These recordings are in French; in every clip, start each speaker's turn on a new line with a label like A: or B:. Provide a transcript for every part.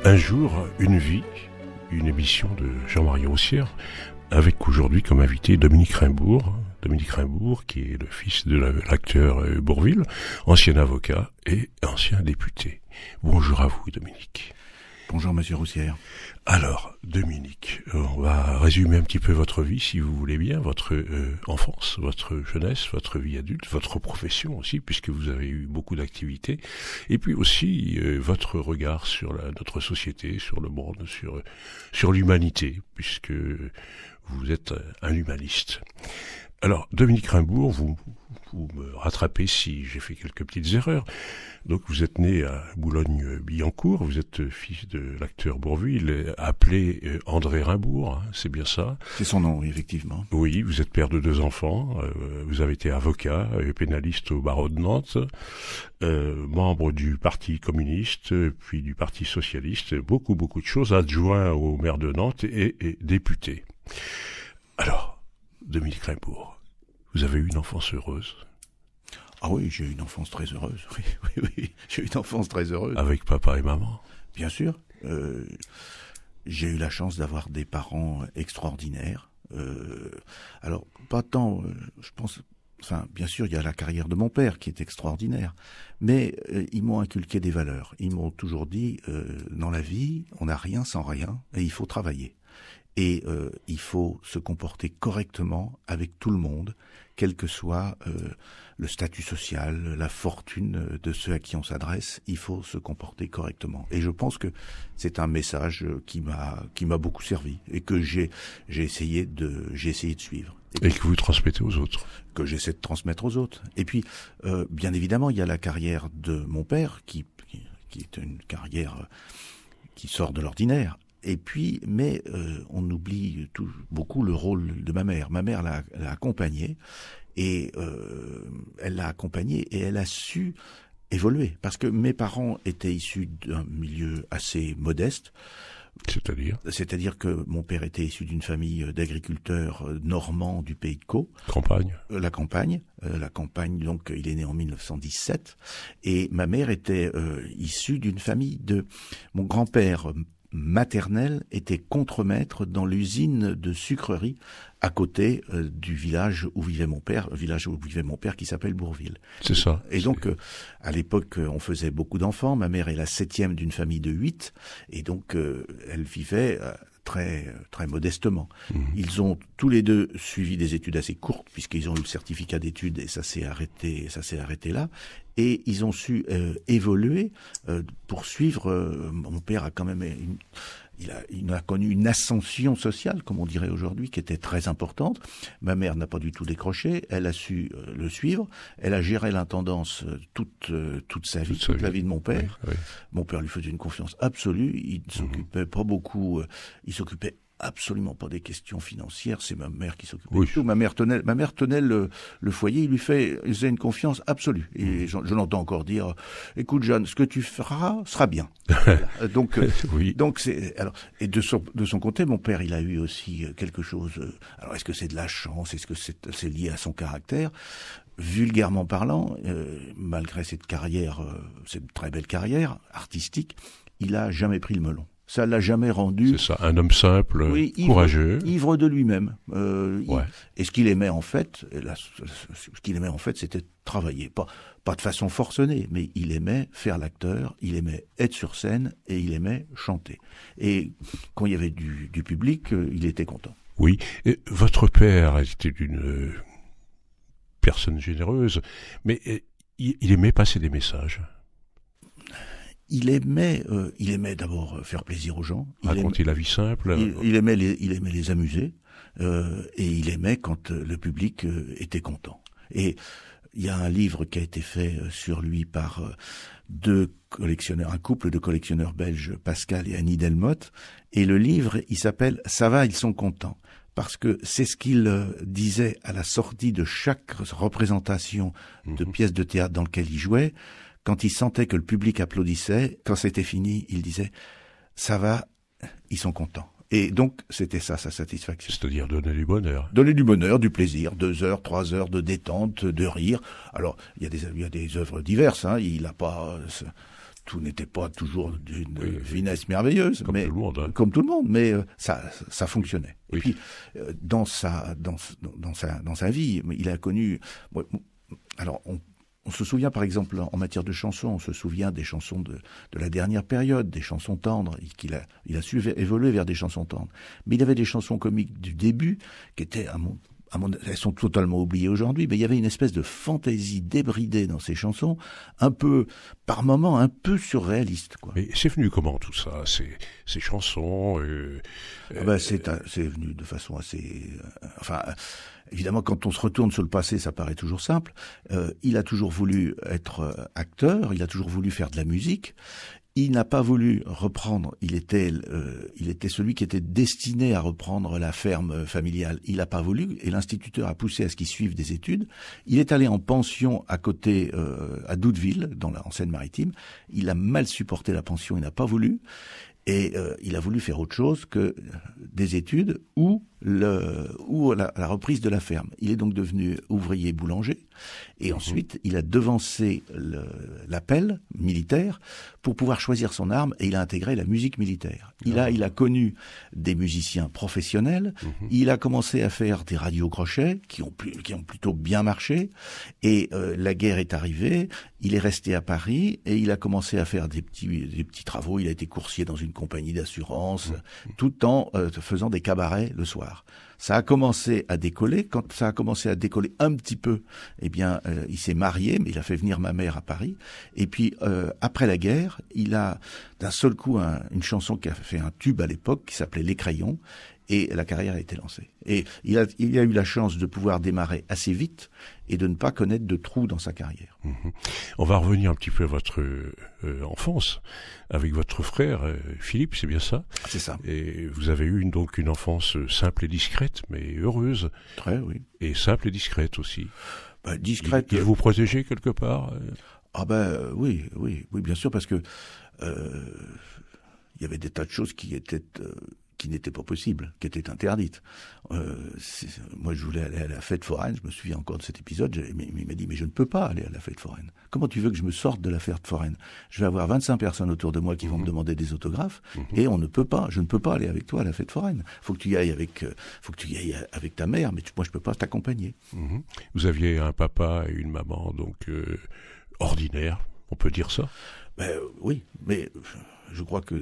A: Un jour, une vie, une émission de Jean-Marie Roussière, avec aujourd'hui comme invité Dominique Rimbourg. Dominique Rimbourg, qui est le fils de l'acteur Bourvil, ancien avocat et ancien député. Bonjour à vous, Dominique.
B: Bonjour, monsieur Roussière.
A: Alors, Dominique, on va résumer un petit peu votre vie, si vous voulez bien, votre enfance, votre jeunesse, votre vie adulte, votre profession aussi, puisque vous avez eu beaucoup d'activités, et puis aussi votre regard sur notre société, sur le monde, sur l'humanité, puisque vous êtes un humaniste. Alors, Dominique Rimbourg, vous me rattrapez si j'ai fait quelques petites erreurs. Donc, vous êtes né à Boulogne-Billancourt, vous êtes fils de l'acteur Bourvil, appelé André Rimbourg, hein, c'est bien ça?
B: C'est son nom, oui, effectivement.
A: Oui, vous êtes père de 2 enfants, vous avez été avocat et pénaliste au barreau de Nantes, membre du Parti communiste, puis du Parti socialiste, beaucoup de choses, adjoint au maire de Nantes et député. Alors, Dominique Rimbourg, vous avez eu une enfance heureuse?
B: Ah oui, j'ai eu une enfance très heureuse. Oui, j'ai eu une enfance très heureuse.
A: Avec papa et maman?
B: Bien sûr. J'ai eu la chance d'avoir des parents extraordinaires. Alors, pas tant, je pense... Enfin, bien sûr, il y a la carrière de mon père qui est extraordinaire. Mais ils m'ont inculqué des valeurs. Ils m'ont toujours dit, dans la vie, on n'a rien sans rien et il faut travailler. Et il faut se comporter correctement avec tout le monde, quel que soit le statut social, la fortune de ceux à qui on s'adresse, il faut se comporter correctement. Et je pense que c'est un message qui m'a beaucoup servi et que j'ai essayé de suivre.
A: Et que vous transmettez aux autres.
B: Que j'essaie de transmettre aux autres. Et puis, bien évidemment, il y a la carrière de mon père qui est une carrière qui sort de l'ordinaire. Et puis, mais on oublie beaucoup le rôle de ma mère. Ma mère l'a accompagnée et elle l'a accompagnée et elle a su évoluer. Parce que mes parents étaient issus d'un milieu assez modeste. C'est-à-dire que mon père était issu d'une famille d'agriculteurs normands du pays de Caux.
A: Campagne.
B: La campagne, donc il est né en 1917. Et ma mère était issue d'une famille de... Mon grand-père maternel était contremaître dans l'usine de sucrerie à côté du village où vivait mon père, qui s'appelle Bourvil.
A: C'est ça.
B: Et donc, à l'époque, on faisait beaucoup d'enfants. Ma mère est la 7e d'une famille de 8. Et donc, elle vivait très modestement. Mmh. Ils ont tous les deux suivi des études assez courtes, puisqu'ils ont eu le certificat d'études et ça s'est arrêté là. Et ils ont su évoluer, poursuivre. Mon père a quand même il a connu une ascension sociale, comme on dirait aujourd'hui, qui était très importante. Ma mère n'a pas du tout décroché. Elle a su le suivre. Elle a géré l'intendance toute sa vie, toute la vie de mon père. Oui. Mon père lui faisait une confiance absolue. Il ne s'occupait pas beaucoup. Il s'occupait absolument pas des questions financières, c'est ma mère qui s'occupait de tout. Ma mère tenait le foyer, il faisait une confiance absolue. Et je l'entends encore dire, écoute Jeanne, ce que tu feras sera bien. Voilà. Donc, oui. Donc et de son côté, mon père, il a eu aussi quelque chose, alors est-ce que c'est de la chance, est-ce que c'est lié à son caractère? Vulgairement parlant, malgré cette très belle carrière artistique, il a jamais pris le melon. Ça l'a jamais rendu.
A: C'est ça, un homme simple, oui, courageux,
B: ivre de lui-même.
A: Ouais.
B: Et ce qu'il aimait en fait, c'était travailler, pas de façon forcenée, mais il aimait faire l'acteur, il aimait être sur scène et il aimait chanter. Et quand il y avait du public, il était content.
A: Oui. Et votre père était une personne généreuse, mais il aimait passer des messages.
B: Il aimait d'abord faire plaisir aux gens.
A: Raconter la vie simple.
B: Il aimait les amuser, et il aimait quand le public était content. Et il y a un livre qui a été fait sur lui par un couple de collectionneurs belges, Pascal et Annie Delmotte. Et le livre, il s'appelle « Ça va, ils sont contents ». Parce que c'est ce qu'il disait à la sortie de chaque représentation de pièces de théâtre dans laquelle il jouait. Quand il sentait que le public applaudissait, quand c'était fini, il disait « ça va, ils sont contents ». Et donc, c'était ça, sa satisfaction.
A: C'est-à-dire donner du bonheur.
B: Donner du bonheur, du plaisir, 2 heures, 3 heures de détente, de rire. Alors, il y a des œuvres diverses, hein. Il n'a pas tout n'était pas toujours d'une finesse merveilleuse,
A: comme tout le monde, hein.
B: Comme tout le monde, mais ça fonctionnait.
A: Oui.
B: Et puis dans sa vie, il a connu. Alors on se souvient par exemple en matière de chansons, on se souvient des chansons de la dernière période, des chansons tendres. Il a su évoluer vers des chansons tendres, mais il avait des chansons comiques du début qui étaient elles sont totalement oubliées aujourd'hui, mais il y avait une espèce de fantaisie débridée dans ces chansons, un peu, par moments, un peu surréaliste, quoi.
A: Mais c'est venu comment tout ça, ces chansons
B: c'est venu de façon assez, évidemment, quand on se retourne sur le passé, ça paraît toujours simple. Il a toujours voulu être acteur, il a toujours voulu faire de la musique. Il n'a pas voulu reprendre, il était celui qui était destiné à reprendre la ferme familiale. Il n'a pas voulu, et l'instituteur a poussé à ce qu'il suive des études. Il est allé en pension à côté, à Doudeville, en Seine-Maritime. Il a mal supporté la pension, il n'a pas voulu. Et il a voulu faire autre chose que des études ou la reprise de la ferme. Il est donc devenu ouvrier boulanger. Et ensuite, il a devancé l'appel militaire pour pouvoir choisir son arme, et il a intégré la musique militaire. Il a connu des musiciens professionnels. Il a commencé à faire des radios-crochets qui ont plutôt bien marché. Et la guerre est arrivée. Il est resté à Paris et il a commencé à faire des petits travaux. Il a été coursier dans une compagnie d'assurance, tout en faisant des cabarets le soir. Ça a commencé à décoller. Quand ça a commencé à décoller un petit peu, il s'est marié, mais il a fait venir ma mère à Paris. Et puis, après la guerre, il a d'un seul coup une chanson qui a fait un tube à l'époque, qui s'appelait Les Crayons, et la carrière a été lancée. Et il a eu la chance de pouvoir démarrer assez vite et de ne pas connaître de trous dans sa carrière.
A: On va revenir un petit peu à votre enfance avec votre frère Philippe, c'est bien ça?
B: C'est ça.
A: Et vous avez eu donc une enfance simple et discrète, mais heureuse.
B: Très, oui.
A: Et simple et discrète aussi.
B: Discrète.
A: Il vous protégeait quelque part?
B: Oui, bien sûr, parce que il y avait des tas de choses qui n'étaient pas possibles, qui étaient interdites. Moi, je voulais aller à la fête foraine, je me souviens encore de cet épisode, il m'a dit, mais je ne peux pas aller à la fête foraine. Comment tu veux que je me sorte de la fête foraine? Je vais avoir 25 personnes autour de moi qui vont me demander des autographes, et je ne peux pas aller avec toi à la fête foraine. Faut que tu y ailles avec ta mère, mais moi, je peux pas t'accompagner.
A: Vous aviez un papa et une maman, donc, ordinaires, on peut dire ça?
B: Oui, mais je crois que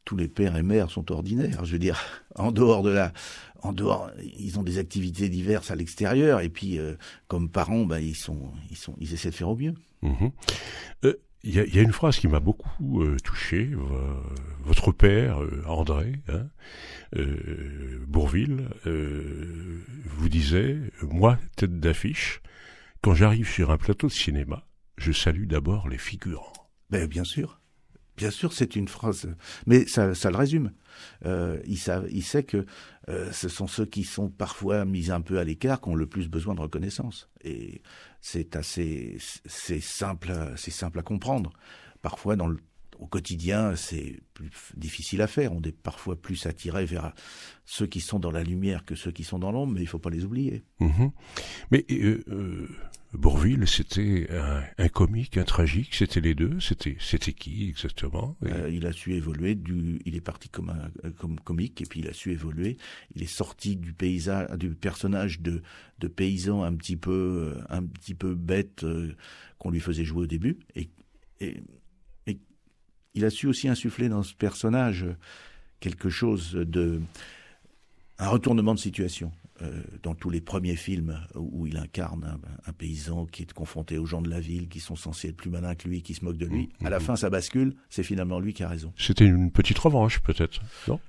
B: tous les pères et mères sont ordinaires. Je veux dire, en dehors, ils ont des activités diverses à l'extérieur, et puis, comme parents, ils essaient de faire au mieux.
A: Il y a une phrase qui m'a beaucoup touché. Votre père, André, Bourvil, vous disait, moi, tête d'affiche, quand j'arrive sur un plateau de cinéma, je salue d'abord les figurants.
B: Bien sûr. Bien sûr, c'est une phrase, mais ça le résume. Il sait que ce sont ceux qui sont parfois mis un peu à l'écart qui ont le plus besoin de reconnaissance. Et c'est simple à comprendre. Parfois, au quotidien, c'est plus difficile à faire. On est parfois plus attiré vers ceux qui sont dans la lumière que ceux qui sont dans l'ombre, mais il ne faut pas les oublier.
A: Mais Bourvil, c'était un comique, un tragique, c'était les deux. C'était qui exactement?
B: Il a su évoluer. Il est parti comme comique, et puis il a su évoluer. Il est sorti du personnage de paysan un petit peu bête qu'on lui faisait jouer au début, et il a su aussi insuffler dans ce personnage quelque chose un retournement de situation. Dans tous les premiers films où il incarne un paysan qui est confronté aux gens de la ville, qui sont censés être plus malins que lui, qui se moquent de lui. À la fin, ça bascule, c'est finalement lui qui a raison.
A: C'était une petite revanche, peut-être, non?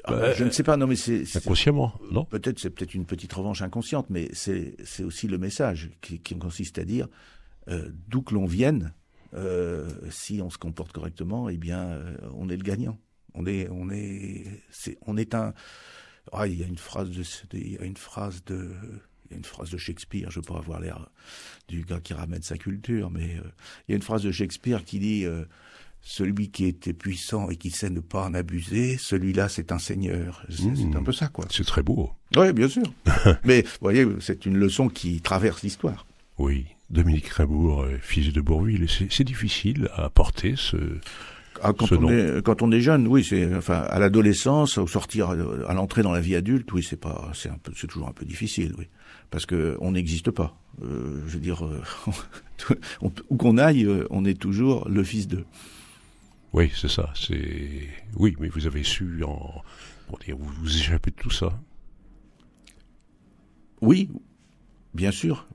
B: Je ne sais pas, non, mais c'est
A: inconsciemment, non?
B: C'est une petite revanche inconsciente, mais c'est aussi le message qui consiste à dire d'où que l'on vienne, si on se comporte correctement, on est le gagnant. On est un. Il y a une phrase de Shakespeare. Je veux pas avoir l'air du gars qui ramène sa culture, mais il y a une phrase de Shakespeare qui dit celui qui était puissant et qui sait ne pas en abuser, celui-là c'est un seigneur. C'est un peu ça, quoi.
A: C'est très beau.
B: Oui, bien sûr. Mais vous voyez, c'est une leçon qui traverse l'histoire.
A: Oui. Dominique Raimbourg, fils de Bourvil, c'est difficile à porter ce nom.
B: Quand on est jeune, oui, à l'adolescence, au sortir, à l'entrée dans la vie adulte, oui, c'est toujours un peu difficile, oui, parce que on n'existe pas. Je veux dire, où qu'on aille, on est toujours le fils de.
A: Oui, c'est ça. Oui, mais vous avez su vous échapper de tout ça.
B: Oui. Bien sûr,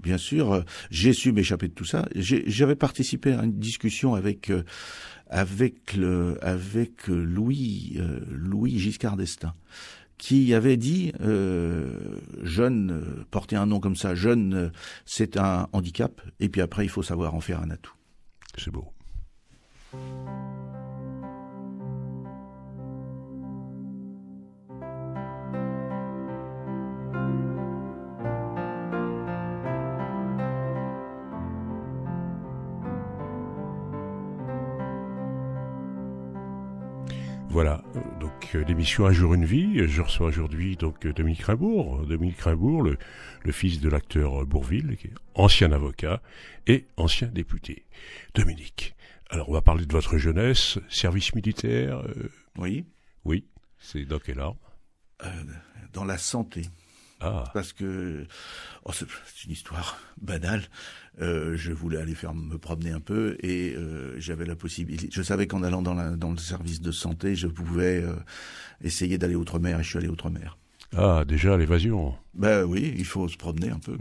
B: j'ai su m'échapper de tout ça. J'avais participé à une discussion avec Louis Giscard d'Estaing, qui avait dit jeune, porter un nom comme ça, jeune, c'est un handicap, et puis après il faut savoir en faire un atout.
A: C'est beau. Voilà, donc l'émission Un jour une vie, je reçois aujourd'hui donc Dominique Raimbourg, le fils de l'acteur Bourvil, qui est ancien avocat et ancien député. Dominique, alors on va parler de votre jeunesse, service militaire.
B: Oui.
A: Oui, c'est dans quel ordre?
B: Dans la santé.
A: Ah.
B: Parce que c'est une histoire banale. Je voulais aller me promener un peu et j'avais la possibilité. Je savais qu'en allant dans le service de santé, je pouvais essayer d'aller outre-mer et je suis allé outre-mer.
A: Ah, déjà l'évasion.
B: Ben oui, il faut se promener un peu.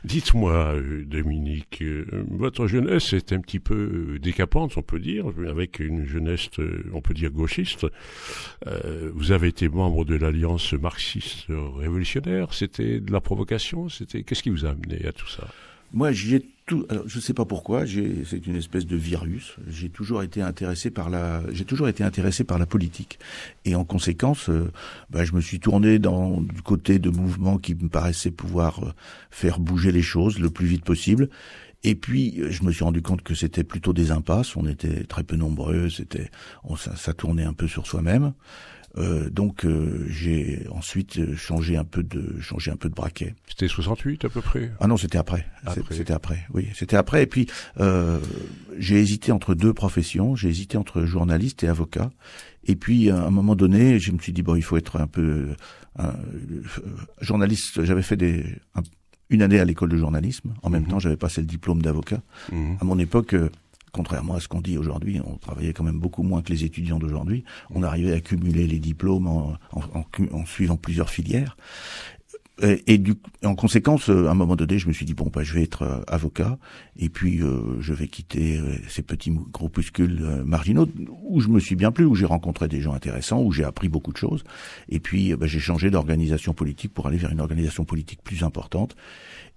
A: Dites-moi, Dominique, votre jeunesse est un petit peu décapante, on peut dire, avec une jeunesse, on peut dire gauchiste. Vous avez été membre de l'Alliance marxiste révolutionnaire. C'était de la provocation. Qu'est-ce qui vous a amené à tout ça?
B: Moi, alors, je sais pas pourquoi. C'est une espèce de virus. J'ai toujours été intéressé par la politique. Et en conséquence, je me suis tourné du côté de mouvements qui me paraissaient pouvoir faire bouger les choses le plus vite possible. Et puis, je me suis rendu compte que c'était plutôt des impasses. On était très peu nombreux. Ça tournait un peu sur soi-même. Donc j'ai ensuite changé un peu de braquet.
A: C'était 68 à peu près?
B: Ah non, c'était après. C'était après. Oui, c'était après. Et puis j'ai hésité entre deux professions. J'ai hésité entre journaliste et avocat. Et puis à un moment donné, je me suis dit il faut être un peu journaliste. J'avais fait une année à l'école de journalisme. En même temps, j'avais passé le diplôme d'avocat. À mon époque. Contrairement à ce qu'on dit aujourd'hui, on travaillait quand même beaucoup moins que les étudiants d'aujourd'hui. On arrivait à cumuler les diplômes en suivant plusieurs filières. Et en conséquence, à un moment donné, je me suis dit je vais être avocat et puis je vais quitter ces petits groupuscules marginaux où je me suis bien plu, où j'ai rencontré des gens intéressants, où j'ai appris beaucoup de choses. Et puis j'ai changé d'organisation politique pour aller vers une organisation politique plus importante.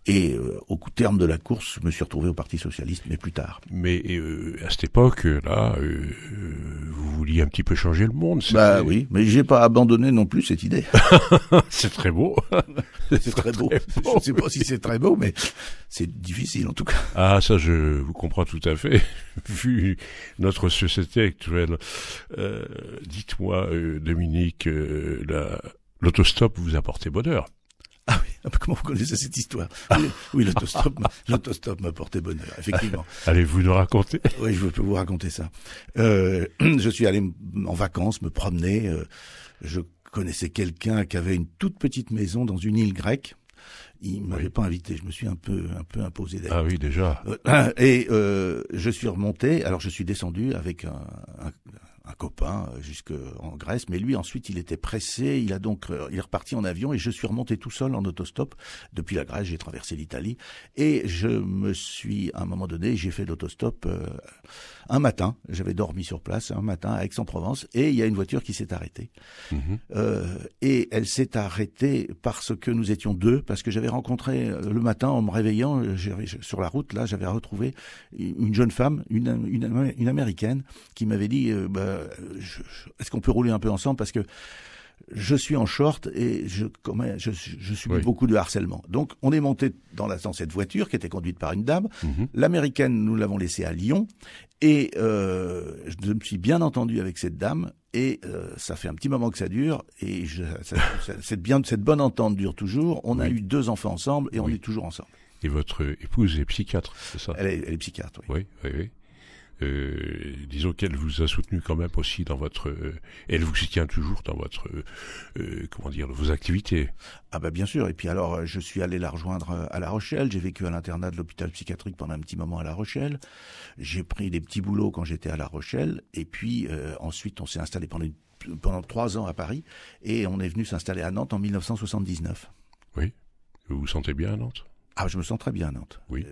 B: Et au terme de la course, je me suis retrouvé au Parti socialiste, mais plus tard.
A: Mais à cette époque-là, vous vouliez un petit peu changer le monde.
B: Oui, mais j'ai pas abandonné non plus cette idée.
A: C'est très beau.
B: C'est très beau. Je ne sais pas si c'est très beau, mais c'est difficile en tout cas.
A: Ah, ça, je vous comprends tout à fait. Vu notre société actuelle, dites-moi, Dominique, l'autostop vous a porté bonheur.
B: Ah oui, comment vous connaissez cette histoire? Oui, l'autostop m'a porté bonheur, effectivement.
A: Allez, vous nous raconter?
B: Oui, je peux vous raconter ça. Je suis allé en vacances, me promener. Je connaissais quelqu'un qui avait une toute petite maison dans une île grecque. Il m'avait pas invité, je me suis un peu imposé d'ailleurs.
A: Ah oui, déjà.
B: Et je suis remonté, alors je suis descendu avec un copain jusqu'en Grèce, mais lui ensuite il était pressé, il est reparti en avion et je suis remonté tout seul en autostop depuis la Grèce, j'ai traversé l'Italie et à un moment donné, j'ai fait l'autostop un matin, j'avais dormi sur place un matin à Aix-en-Provence et il y a une voiture qui s'est arrêtée. Et elle s'est arrêtée parce que nous étions deux, parce que j'avais rencontré le matin en me réveillant sur la route, là j'avais retrouvé une jeune femme, une américaine qui m'avait dit est-ce qu'on peut rouler un peu ensemble parce que je suis en short et je subis beaucoup de harcèlement. Donc on est monté dans cette voiture qui était conduite par une dame. L'américaine, nous l'avons laissée à Lyon et je me suis bien entendu avec cette dame et ça fait un petit moment que ça dure et cette bonne entente dure toujours. On a eu 2 enfants ensemble et on est toujours ensemble.
A: Et votre épouse est psychiatre, c'est ça?
B: Elle est psychiatre, oui.
A: Oui, oui, oui. Disons qu'elle vous a soutenu quand même aussi dans votre... elle vous soutient toujours dans votre... comment dire, vos activités.
B: Ah bah bien sûr, et puis alors je suis allé la rejoindre à La Rochelle, j'ai vécu à l'internat de l'hôpital psychiatrique pendant un petit moment à La Rochelle, j'ai pris des petits boulots quand j'étais à La Rochelle, et puis ensuite on s'est installé pendant 3 ans à Paris, et on est venu s'installer à Nantes en 1979.
A: Oui, vous vous sentez bien à Nantes?
B: Ah, je me sens très bien à Nantes.
A: Oui.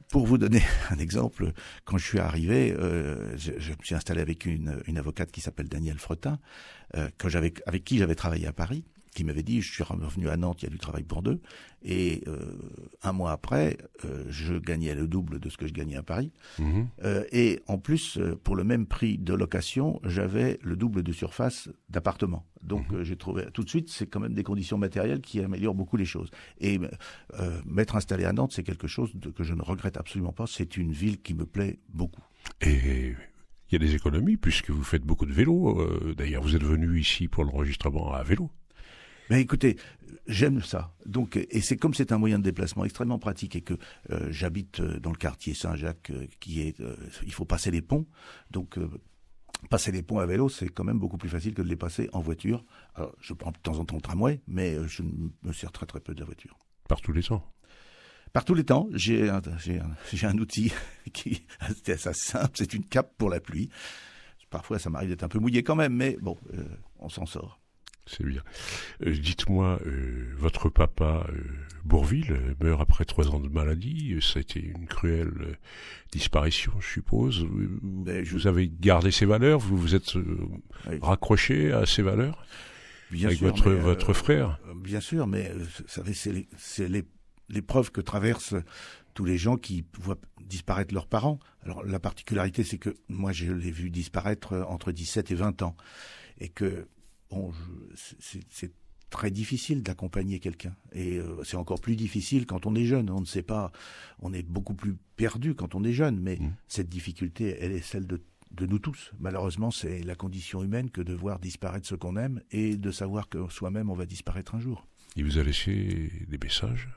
B: Pour vous donner un exemple, quand je suis arrivé, je me suis installé avec une avocate qui s'appelle Danielle Fretin, avec qui j'avais travaillé à Paris, qui m'avait dit, je suis revenu à Nantes, il y a du travail pour deux. Et 1 mois après, je gagnais le double de ce que je gagnais à Paris.
A: Mmh.
B: Et en plus, pour le même prix de location, j'avais le double de surface d'appartement. Donc j'ai trouvé tout de suite, c'est quand même des conditions matérielles qui améliorent beaucoup les choses. Et m'être installé à Nantes, c'est quelque chose que je ne regrette absolument pas. C'est une ville qui me plaît beaucoup.
A: Et il y a des économies puisque vous faites beaucoup de vélo. D'ailleurs, vous êtes venu ici pour l'enregistrement à vélo.
B: Mais écoutez, j'aime ça. Donc, et c'est comme c'est un moyen de déplacement extrêmement pratique et que j'habite dans le quartier Saint-Jacques, il faut passer les ponts. Donc, passer les ponts à vélo, c'est quand même beaucoup plus facile que de les passer en voiture. Alors, je prends de temps en temps le tramway, mais je me sers très très peu de la voiture.
A: Par tous les temps.
B: Par tous les temps, j'ai un outil qui est assez simple, c'est une cape pour la pluie. Parfois, ça m'arrive d'être un peu mouillé quand même, mais bon, on s'en sort.
A: C'est bien. Dites-moi, votre papa, Bourvil, meurt après 3 ans de maladie. Ça a été une cruelle disparition, je suppose. Vous avez gardé ses valeurs, vous vous êtes raccroché à ses valeurs
B: bien
A: avec
B: sûr,
A: votre frère.
B: Bien sûr, mais vous savez, c'est l'épreuve que traversent tous les gens qui voient disparaître leurs parents. Alors la particularité, c'est que moi, je l'ai vu disparaître entre 17 et 20 ans. Et que bon, c'est très difficile d'accompagner quelqu'un. Et c'est encore plus difficile quand on est jeune. On ne sait pas, on est beaucoup plus perdu quand on est jeune. Mais cette difficulté, elle est celle de nous tous. Malheureusement, c'est la condition humaine que de voir disparaître ce qu'on aime et de savoir que soi-même, on va disparaître un jour.
A: Il vous a laissé des messages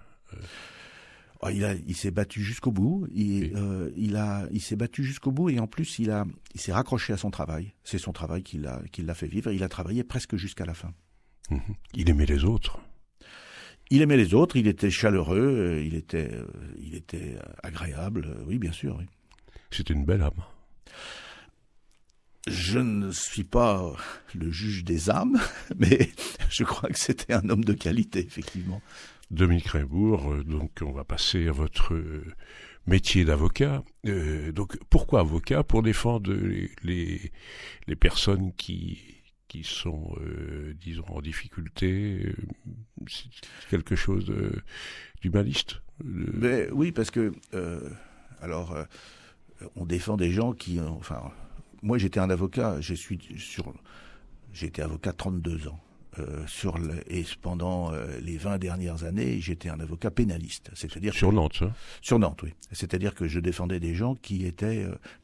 B: il s'est battu jusqu'au bout. Il s'est battu jusqu'au bout et en plus il s'est raccroché à son travail. C'est son travail qui l'a fait vivre. Il a travaillé presque jusqu'à la fin.
A: Il aimait les autres.
B: Il aimait les autres. Il était chaleureux. Il était agréable. Oui, bien sûr. Oui.
A: C'était une belle âme.
B: Je ne suis pas le juge des âmes, mais je crois que c'était un homme de qualité, effectivement.
A: Dominique Raimbourg, donc on va passer à votre métier d'avocat. Donc pourquoi avocat? Pour défendre les personnes qui sont, disons, en difficulté. C'est quelque chose d'humaniste.
B: Mais oui, parce que on défend des gens qui, moi j'étais un avocat, j'ai été avocat 32 ans. Et pendant les 20 dernières années, j'étais un avocat pénaliste. C'est-à-dire
A: sur Nantes, hein?
B: Sur Nantes, oui. C'est-à-dire que je défendais des gens qui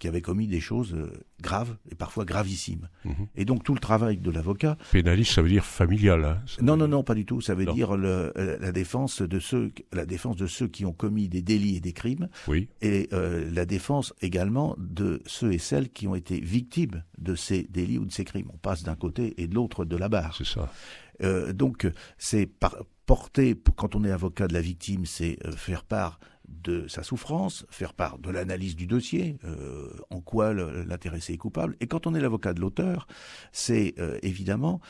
B: avaient commis des choses graves et parfois gravissimes. Et donc tout le travail de l'avocat.
A: Pénaliste, ça veut dire familial, hein?
B: Non, pas du tout. Ça veut dire la défense de ceux qui ont commis des délits et des crimes. Oui. Et la défense également de ceux et celles qui ont été victimes de ces délits ou de ces crimes. On passe d'un côté et de l'autre de la barre.
A: C'est ça.
B: Donc, c'est porter, quand on est avocat de la victime, c'est faire part de sa souffrance, faire part de l'analyse du dossier, en quoi l'intéressé est coupable. Et quand on est l'avocat de l'auteur, c'est évidemment,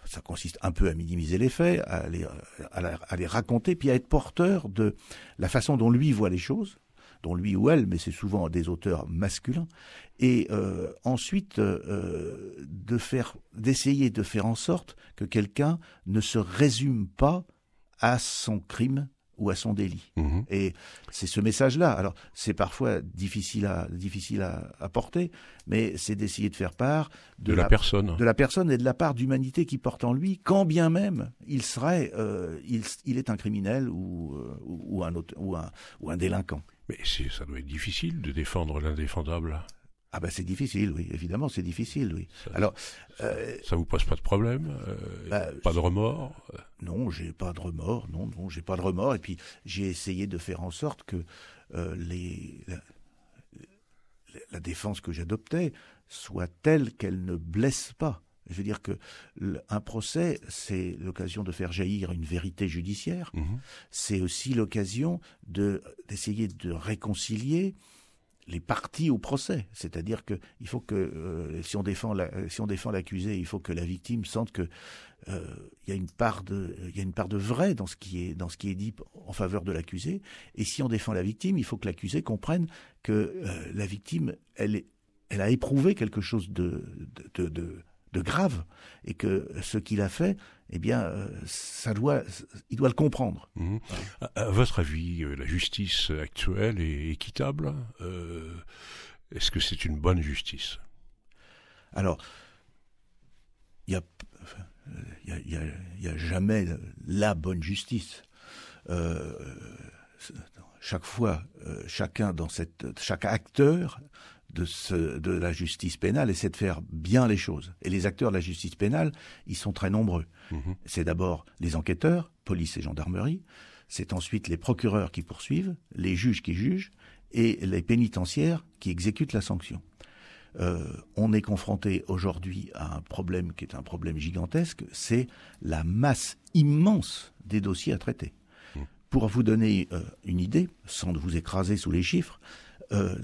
B: ça consiste un peu à minimiser les faits, à les raconter, puis à être porteur de la façon dont lui voit les choses, dont lui ou elle, mais c'est souvent des auteurs masculins, et ensuite d'essayer de faire en sorte que quelqu'un ne se résume pas à son crime ou à son délit. Et c'est ce message-là. Alors, c'est parfois difficile à porter, mais c'est d'essayer de faire part de la personne et de la part d'humanité qui porte en lui, quand bien même il est un criminel ou un délinquant.
A: Mais ça doit être difficile de défendre l'indéfendable.
B: Ah ben c'est difficile, oui, évidemment c'est difficile, oui. Alors,
A: ça vous pose pas de problème, pas de remords?
B: Non, j'ai pas de remords, non, j'ai pas de remords. Et puis j'ai essayé de faire en sorte que la défense que j'adoptais soit telle qu'elle ne blesse pas. Je veux dire que un procès, c'est l'occasion de faire jaillir une vérité judiciaire. C'est aussi l'occasion d'essayer de réconcilier les parties au procès. C'est-à-dire que il faut que si on défend l'accusé, il faut que la victime sente que il y a une part de vrai dans ce qui est dit en faveur de l'accusé. Et si on défend la victime, il faut que l'accusé comprenne que la victime, elle a éprouvé quelque chose de grave, et que ce qu'il a fait, eh bien, il doit le comprendre.
A: À votre avis, la justice actuelle est équitable? Est-ce que c'est une bonne justice?
B: Alors, il y a jamais la bonne justice. Chaque fois, chaque acteur de la justice pénale essaie de faire bien les choses. Et les acteurs de la justice pénale, ils sont très nombreux. C'est d'abord les enquêteurs, police et gendarmerie. C'est ensuite les procureurs qui poursuivent, les juges qui jugent et les pénitentiaires qui exécutent la sanction. On est confronté aujourd'hui à un problème qui est un problème gigantesque, c'est la masse immense des dossiers à traiter. Pour vous donner une idée, sans vous écraser sous les chiffres,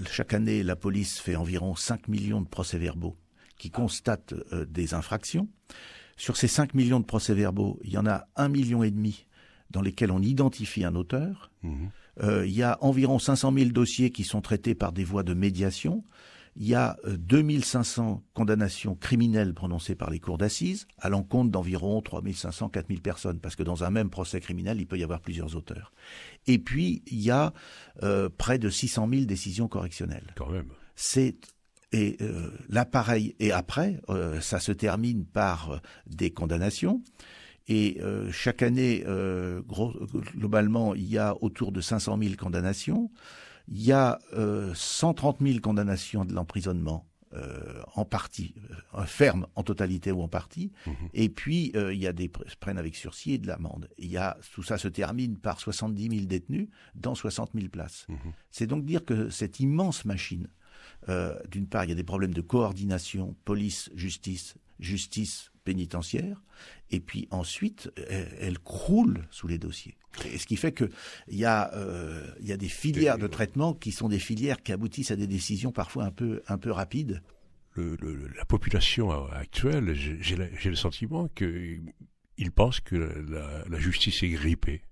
B: chaque année, la police fait environ 5 millions de procès-verbaux qui constatent des infractions. Sur ces 5 millions de procès-verbaux, il y en a 1,5 million dans lesquels on identifie un auteur. Il y a environ 500 000 dossiers qui sont traités par des voies de médiation. Il y a 2500 condamnations criminelles prononcées par les cours d'assises à l'encontre d'environ 3500, 4000 personnes, parce que dans un même procès criminel, il peut y avoir plusieurs auteurs. Et puis, il y a près de 600 000 décisions correctionnelles.
A: Quand même.
B: L'appareil, et après, ça se termine par des condamnations. Et chaque année, globalement, il y a autour de 500 000 condamnations. Il y a 130 000 condamnations de l'emprisonnement en partie, ferme en totalité ou en partie. Et puis, il y a des peines avec sursis et de l'amende. Tout ça se termine par 70 000 détenus dans 60 000 places. C'est donc dire que cette immense machine, d'une part, il y a des problèmes de coordination, police, justice pénitentiaire, et puis ensuite, elle croule sous les dossiers. Et ce qui fait que il y a des filières de traitement qui sont des filières qui aboutissent à des décisions parfois un peu rapides.
A: La population actuelle, j'ai le sentiment qu'ils pensent que la justice est grippée.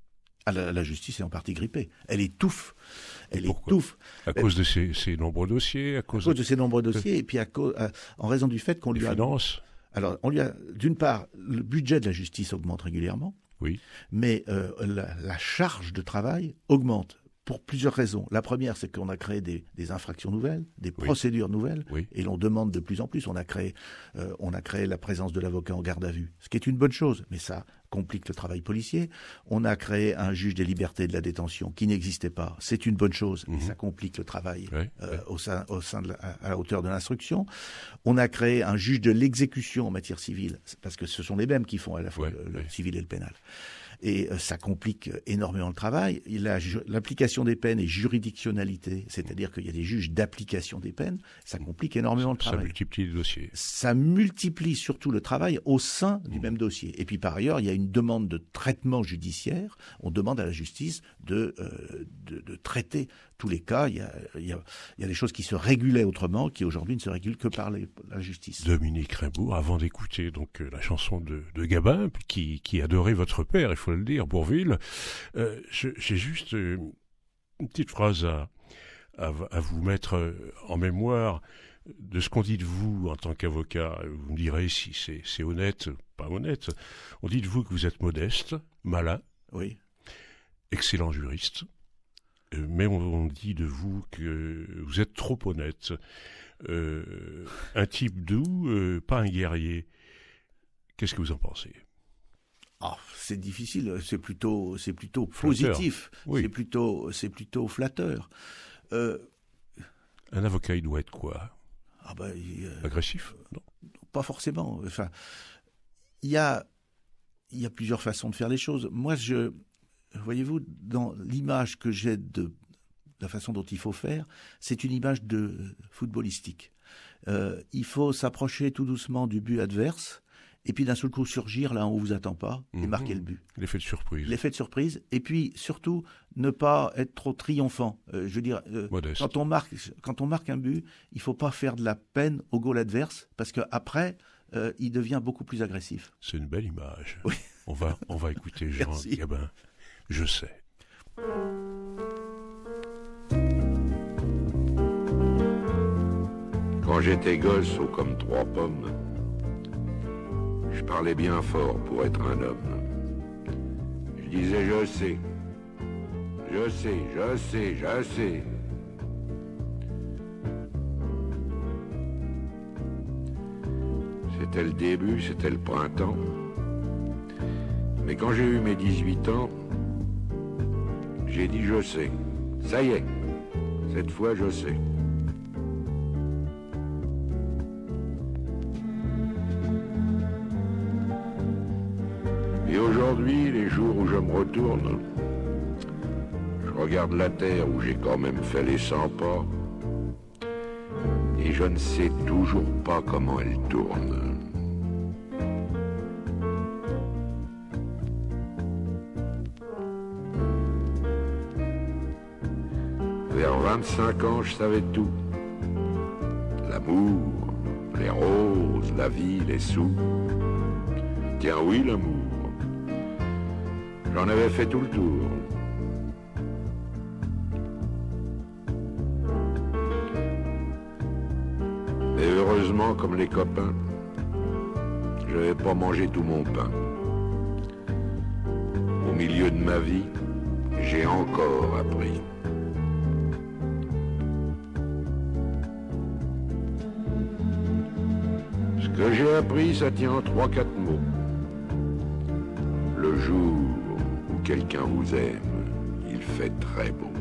B: Ah, la justice est en partie grippée. Elle étouffe.
A: À cause de ces nombreux dossiers, à cause
B: de ces nombreux dossiers, et puis en raison du fait qu'on lui a...
A: finances.
B: Alors, d'une part, le budget de la justice augmente régulièrement.
A: Oui.
B: Mais la charge de travail augmente pour plusieurs raisons. La première, c'est qu'on a créé des infractions nouvelles, des procédures nouvelles, et l'on demande de plus en plus. On a créé la présence de l'avocat en garde à vue, ce qui est une bonne chose, mais ça complique le travail policier. On a créé un juge des libertés et de la détention qui n'existait pas. C'est une bonne chose, mais ça complique le travail à la hauteur de l'instruction. On a créé un juge de l'exécution en matière civile, parce que ce sont les mêmes qui font à la fois le civil et le pénal. Et ça complique énormément le travail. L'application des peines et juridictionnalité, c'est-à-dire qu'il y a des juges d'application des peines, ça complique énormément le travail.
A: Ça multiplie les dossiers.
B: Ça multiplie surtout le travail au sein du même dossier. Et puis par ailleurs, il y a une demande de traitement judiciaire. On demande à la justice de traiter tous les cas. Il y a des choses qui se régulaient autrement, qui aujourd'hui ne se régulent que par la justice.
A: Dominique Rimbaud, avant d'écouter donc la chanson de Gabin, qui adorait votre père, il faut le dire, Bourvil, j'ai juste une petite phrase à vous mettre en mémoire de ce qu'on dit de vous en tant qu'avocat. Vous me direz si c'est honnête, pas honnête. On dit de vous que vous êtes modeste, malin, excellent juriste, mais on dit de vous que vous êtes trop honnête, un type doux, pas un guerrier. Qu'est-ce que vous en pensez ?
B: C'est difficile, c'est plutôt positif, c'est plutôt flatteur.
A: Un avocat, il doit être quoi ? Agressif? Non.
B: Pas forcément. Enfin, il y a plusieurs façons de faire les choses. Moi, voyez-vous, dans l'image que j'ai de la façon dont il faut faire, c'est une image de footballistique. Il faut s'approcher tout doucement du but adverse, et puis d'un seul coup surgir là où on vous attend pas et marquer le but.
A: L'effet de surprise.
B: L'effet de surprise, et puis surtout ne pas être trop triomphant. Je veux dire, quand on marque un but, il faut pas faire de la peine au goal adverse, parce que après, il devient beaucoup plus agressif.
A: C'est une belle image.
B: Oui.
A: On va écouter Jean Gabin. Je sais.
C: Quand j'étais gosse, haut comme 3 pommes, je parlais bien fort pour être un homme. Je disais je sais, je sais, je sais, je sais. C'était le début, c'était le printemps. Mais quand j'ai eu mes 18 ans, j'ai dit je sais. Ça y est, cette fois je sais. Et aujourd'hui, les jours où je me retourne, je regarde la terre où j'ai quand même fait les 100 pas, et je ne sais toujours pas comment elle tourne. Vers 25 ans, je savais tout. L'amour, les roses, la vie, les sous. Tiens oui, l'amour. J'en avais fait tout le tour. Mais heureusement, comme les copains, je n'avais pas mangé tout mon pain. Au milieu de ma vie, j'ai encore appris. Ce que j'ai appris, ça tient en 3-4 mots. Le jour où quelqu'un vous aime, il fait très beau.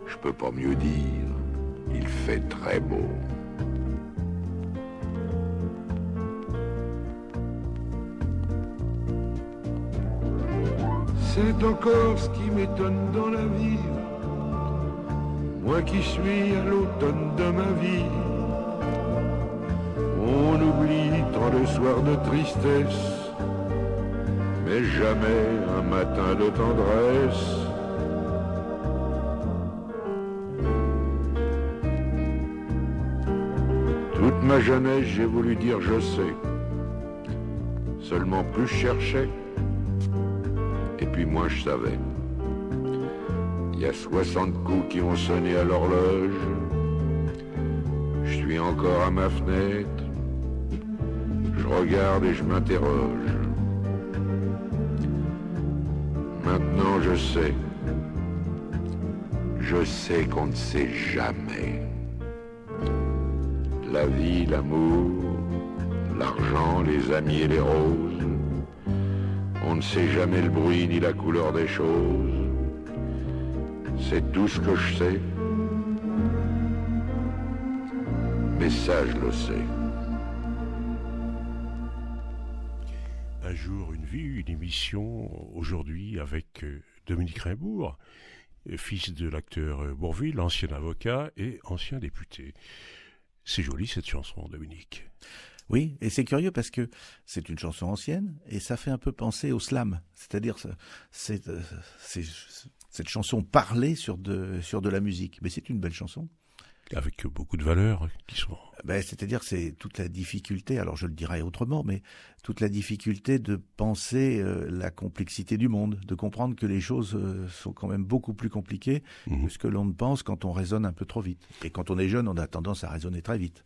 C: Je peux pas mieux dire, il fait très beau. C'est encore ce qui m'étonne dans la vie. Moi qui suis à l'automne de ma vie. On oublie tant de soirs de tristesse, mais jamais un matin de tendresse. Toute ma jeunesse, j'ai voulu dire je sais. Seulement plus je cherchais, et puis moins je savais. Il y a 60 coups qui ont sonné à l'horloge. Je suis encore à ma fenêtre. Je regarde et je m'interroge. Maintenant je sais. Je sais qu'on ne sait jamais. La vie, l'amour, l'argent, les amis et les roses. On ne sait jamais le bruit ni la couleur des choses. C'est tout ce que je sais. Mais ça, je le sais.
A: Un jour, une vie, une émission, aujourd'hui avec Dominique Raimbourg, fils de l'acteur Bourvil, ancien avocat et ancien député. C'est joli cette chanson, Dominique.
B: Oui, et c'est curieux parce que c'est une chanson ancienne et ça fait un peu penser au slam, c'est-à-dire cette chanson parlée sur de la musique. Mais c'est une belle chanson.
A: Avec beaucoup de valeurs qui sont...
B: c'est-à-dire c'est toute la difficulté, alors je le dirais autrement, mais toute la difficulté de penser la complexité du monde, de comprendre que les choses sont quand même beaucoup plus compliquées que ce que l'on ne pense quand on raisonne un peu trop vite. Et quand on est jeune, on a tendance à raisonner très vite.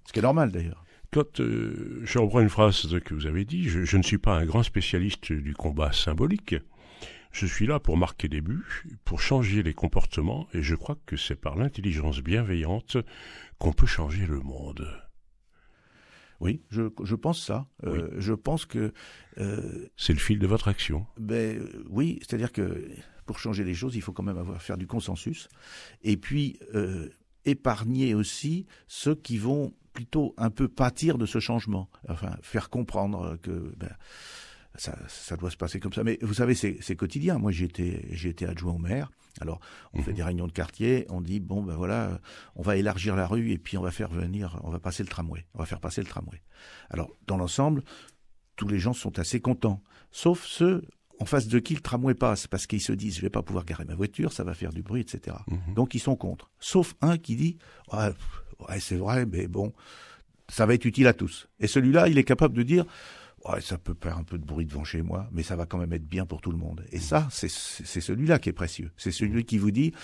B: Ce qui est normal d'ailleurs.
A: Quand je reprends une phrase que vous avez dit, je ne suis pas un grand spécialiste du combat symbolique. Je suis là pour marquer des buts, pour changer les comportements, et je crois que c'est par l'intelligence bienveillante qu'on peut changer le monde.
B: Oui, je pense ça.
A: Oui.
B: Je pense que...
A: c'est le fil de votre action.
B: Oui, c'est-à-dire que pour changer les choses, il faut quand même faire du consensus. Et puis, épargner aussi ceux qui vont plutôt un peu pâtir de ce changement, enfin faire comprendre que ça doit se passer comme ça. Mais vous savez, c'est quotidien. Moi, j'ai été adjoint au maire. Alors, on fait des réunions de quartier, on dit bon ben voilà, on va élargir la rue et puis on va passer le tramway. On va faire passer le tramway. Alors, dans l'ensemble, tous les gens sont assez contents, sauf ceux en face de qui le tramway passe, parce qu'ils se disent je vais pas pouvoir garer ma voiture, ça va faire du bruit, etc. Donc ils sont contre. Sauf un qui dit ouais c'est vrai, mais bon, ça va être utile à tous. Et celui-là, il est capable de dire ouais, ça peut faire un peu de bruit devant chez moi, mais ça va quand même être bien pour tout le monde. Et ça, c'est celui-là qui est précieux. C'est celui qui vous dit,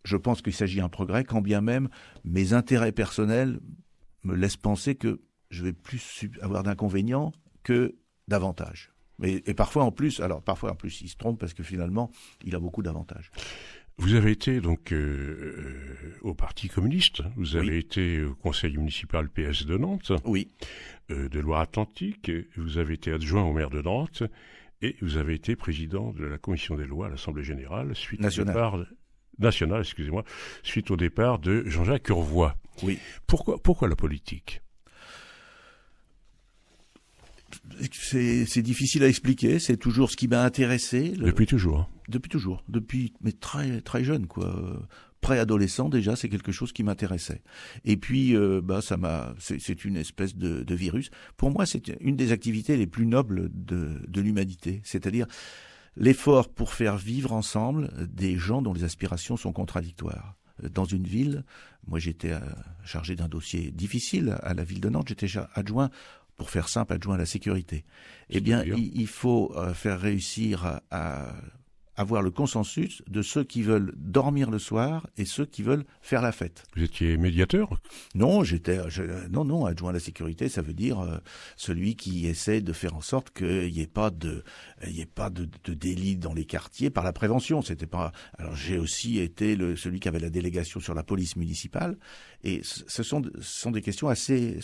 B: je pense qu'il s'agit d'un progrès, quand bien même mes intérêts personnels me laissent penser que je vais plus avoir d'inconvénients que d'avantages. Et parfois en plus, il se trompe parce que finalement, il a beaucoup d'avantages.
A: Vous avez été donc au Parti communiste, vous avez été au conseil municipal PS de Nantes, de Loire-Atlantique, vous avez été adjoint au maire de Nantes et vous avez été président de la commission des lois à l'Assemblée générale suite au départ de Jean-Jacques Urvoas. Oui. Pourquoi la politique ?
B: C'est difficile à expliquer, c'est toujours ce qui m'a intéressé.
A: Depuis toujours.
B: Mais très très jeune quoi. Préadolescent déjà, c'est quelque chose qui m'intéressait. Et puis c'est une espèce de virus. Pour moi, c'est une des activités les plus nobles de l'humanité, c'est-à-dire l'effort pour faire vivre ensemble des gens dont les aspirations sont contradictoires. Dans une ville, moi j'étais chargé d'un dossier difficile à la ville de Nantes, j'étais adjoint, pour faire simple, adjoint à la sécurité. Eh bien, il faut faire réussir à avoir le consensus de ceux qui veulent dormir le soir et ceux qui veulent faire la fête.
A: Vous étiez médiateur ?
B: Non, non, adjoint à la sécurité, ça veut dire celui qui essaie de faire en sorte qu'il n'y ait pas de délit dans les quartiers par la prévention. C'était pas. Alors j'ai aussi été celui qui avait la délégation sur la police municipale, et ce sont des questions assez